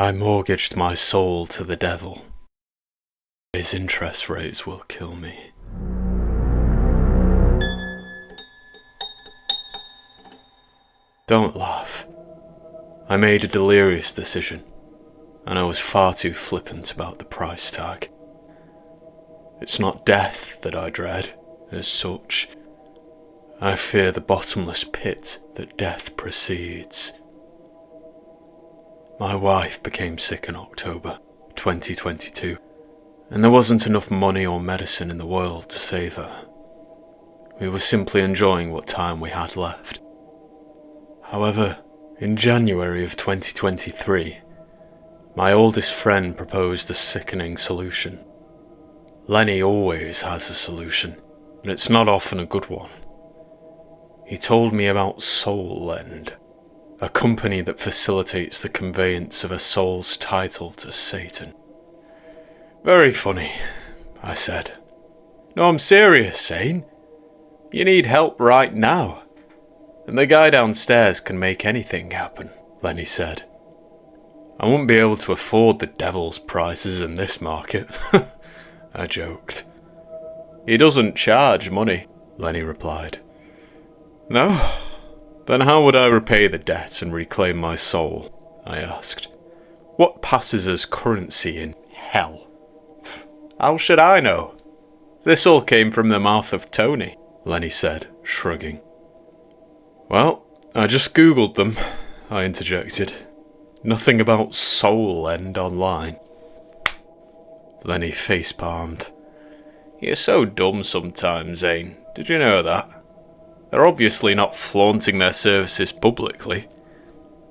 I mortgaged my soul to the devil. His interest rates will kill me. Don't laugh. I made a delirious decision, and I was far too flippant about the price tag. It's not death that I dread, as such. I fear the bottomless pit that death precedes. My wife became sick in October 2022, and there wasn't enough money or medicine in the world to save her. We were simply enjoying what time we had left. However, in January of 2023, my oldest friend proposed a sickening solution. Lenny always has a solution, and it's not often a good one. He told me about SoulLend, a company that facilitates the conveyance of a soul's title to Satan. Very funny, I said. No, I'm serious, Zane. You need help right now. And the guy downstairs can make anything happen, Lenny said. I won't be able to afford the devil's prices in this market, I joked. He doesn't charge money, Lenny replied. No? Then how would I repay the debt and reclaim my soul? I asked. What passes as currency in hell? How should I know? This all came from the mouth of Tony, Lenny said, shrugging. Well, I just googled them, I interjected. Nothing about SoulLend online. Lenny face-palmed. You're so dumb sometimes, Zane. Did you know that? They're obviously not flaunting their services publicly.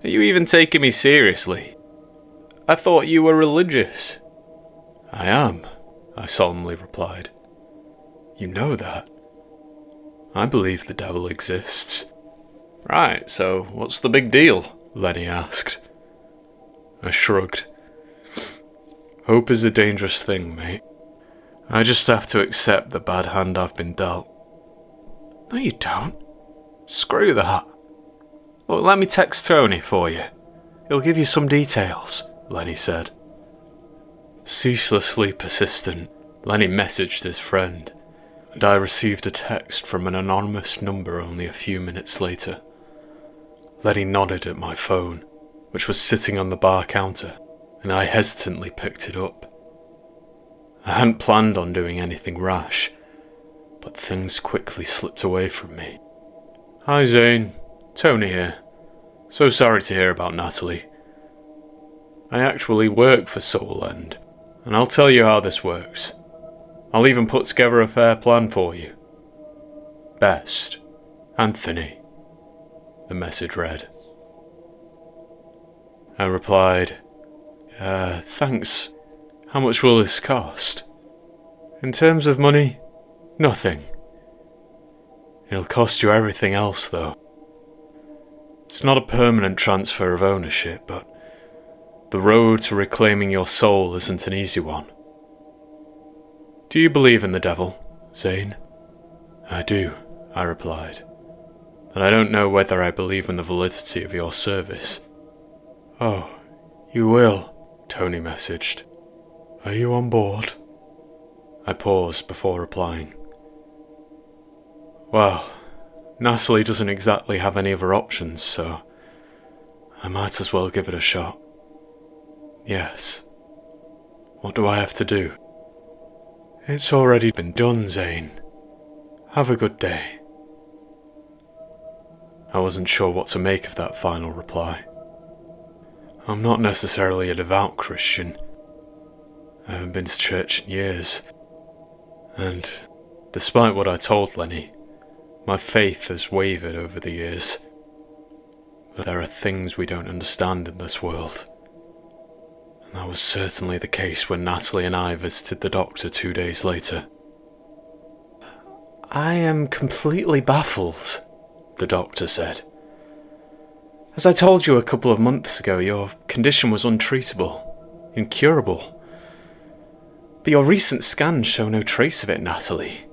Are you even taking me seriously? I thought you were religious. I am, I solemnly replied. You know that. I believe the devil exists. Right, so what's the big deal? Lenny asked. I shrugged. Hope is a dangerous thing, mate. I just have to accept the bad hand I've been dealt. No, you don't. Screw that. Look, let me text Tony for you. He'll give you some details, Lenny said. Ceaselessly persistent, Lenny messaged his friend, and I received a text from an anonymous number only a few minutes later. Lenny nodded at my phone, which was sitting on the bar counter, and I hesitantly picked it up. I hadn't planned on doing anything rash, but things quickly slipped away from me. Hi Zane, Tony here. So sorry to hear about Natalie. I actually work for SoulLend, and I'll tell you how this works. I'll even put together a fair plan for you. Best, Anthony, the message read. I replied, thanks. How much will this cost? In terms of money, nothing. It'll cost you everything else, though. It's not a permanent transfer of ownership, but the road to reclaiming your soul isn't an easy one. Do you believe in the devil, Zane? I do, I replied. But I don't know whether I believe in the validity of your service. Oh, you will, Tony messaged. Are you on board? I paused before replying. Well, Natalie doesn't exactly have any other options, so I might as well give it a shot. Yes. What do I have to do? It's already been done, Zane. Have a good day. I wasn't sure what to make of that final reply. I'm not necessarily a devout Christian. I haven't been to church in years. And, despite what I told Lenny, my faith has wavered over the years. But there are things we don't understand in this world. And that was certainly the case when Natalie and I visited the doctor 2 days later. I am completely baffled, the doctor said. As I told you a couple of months ago, your condition was untreatable, incurable. But your recent scans show no trace of it, Natalie.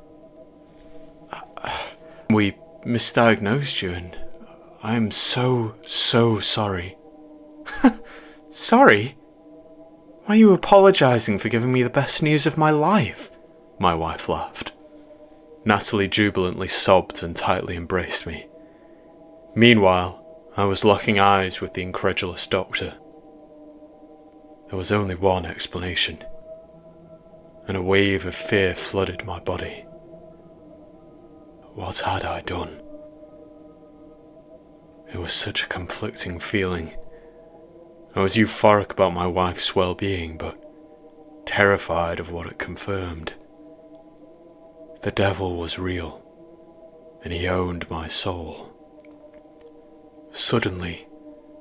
We misdiagnosed you, and I am so sorry. Sorry? Why are you apologising for giving me the best news of my life? My wife laughed. Natalie jubilantly sobbed and tightly embraced me. Meanwhile, I was locking eyes with the incredulous doctor. There was only one explanation, and a wave of fear flooded my body. What had I done? It was such a conflicting feeling. I was euphoric about my wife's well-being, but terrified of what it confirmed. The devil was real, and he owned my soul. Suddenly,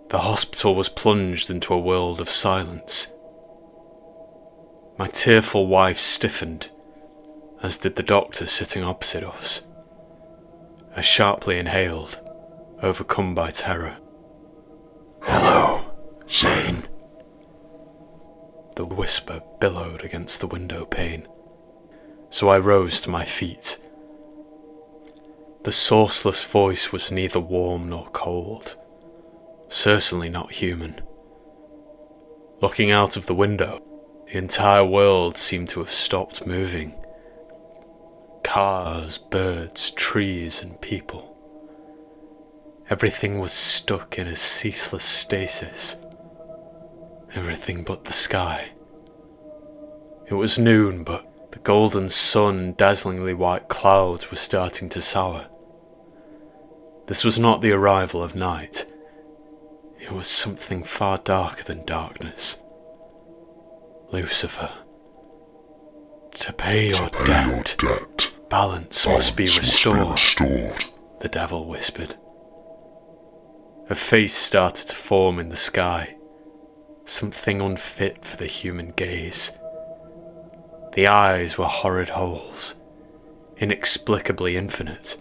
the hospital was plunged into a world of silence. My tearful wife stiffened, as did the doctor sitting opposite us. I sharply inhaled, overcome by terror. "Hello, Zane." The whisper billowed against the window pane, so I rose to my feet. The sourceless voice was neither warm nor cold, certainly not human. Looking out of the window, the entire world seemed to have stopped moving. Cars, birds, trees, and people. Everything was stuck in a ceaseless stasis. Everything but the sky. It was noon, but the golden sun and dazzlingly white clouds were starting to sour. This was not the arrival of night. It was something far darker than darkness. Lucifer. To pay your debt, balance must be restored, the devil whispered. A face started to form in the sky, something unfit for the human gaze. The eyes were horrid holes, inexplicably infinite.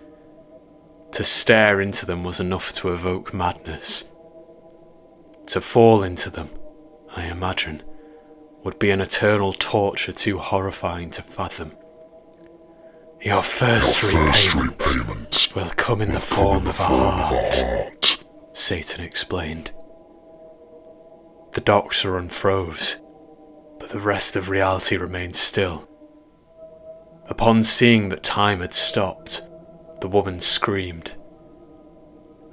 To stare into them was enough to evoke madness. To fall into them, I imagine, would be an eternal torture too horrifying to fathom. Your first repayment will come in the form of a heart, Satan explained. The doctor unfroze, but the rest of reality remained still. Upon seeing that time had stopped, the woman screamed,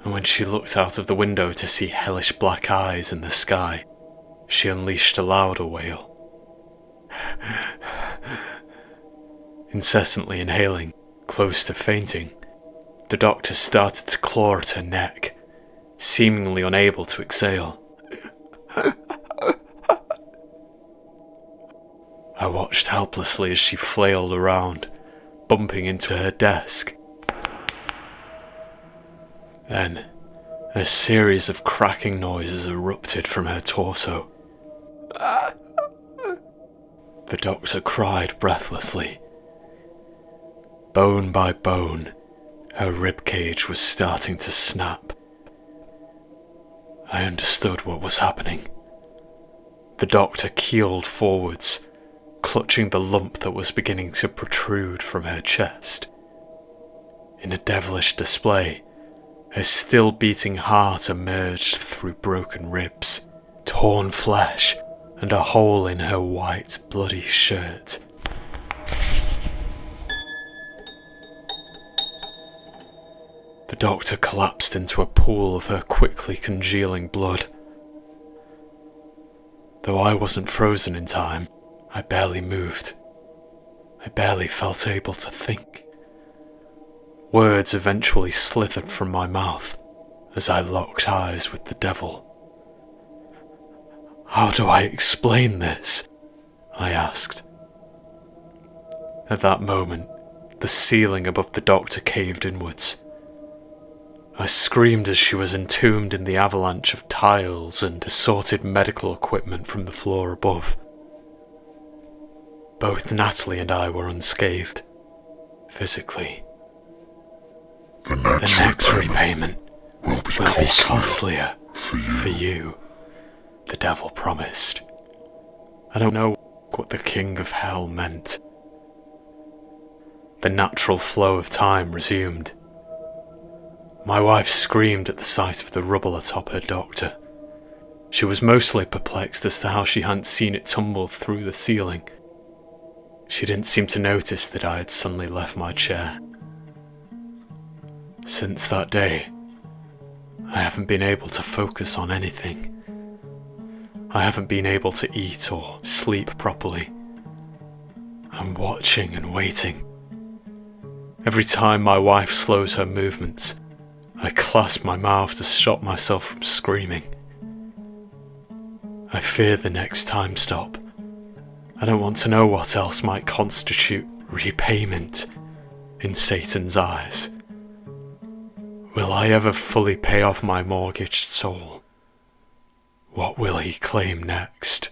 and when she looked out of the window to see hellish black eyes in the sky, she unleashed a louder wail. Incessantly inhaling, close to fainting, the doctor started to claw at her neck, seemingly unable to exhale. I watched helplessly as she flailed around, bumping into her desk. Then, a series of cracking noises erupted from her torso. The doctor cried breathlessly. Bone by bone, her ribcage was starting to snap. I understood what was happening. The doctor keeled forwards, clutching the lump that was beginning to protrude from her chest. In a devilish display, her still beating heart emerged through broken ribs, torn flesh, and a hole in her white, bloody shirt. The doctor collapsed into a pool of her quickly congealing blood. Though I wasn't frozen in time, I barely moved. I barely felt able to think. Words eventually slithered from my mouth as I locked eyes with the devil. How do I explain this? I asked. At that moment, the ceiling above the doctor caved inwards. I screamed as she was entombed in the avalanche of tiles and assorted medical equipment from the floor above. Both Natalie and I were unscathed, physically. The next repayment will be costlier for you, the devil promised. I don't know what the king of hell meant. The natural flow of time resumed. My wife screamed at the sight of the rubble atop her doctor. She was mostly perplexed as to how she hadn't seen it tumble through the ceiling. She didn't seem to notice that I had suddenly left my chair. Since that day, I haven't been able to focus on anything. I haven't been able to eat or sleep properly. I'm watching and waiting. Every time my wife slows her movements, I clasp my mouth to stop myself from screaming. I fear the next time stop. I don't want to know what else might constitute repayment in Satan's eyes. Will I ever fully pay off my mortgaged soul? What will he claim next?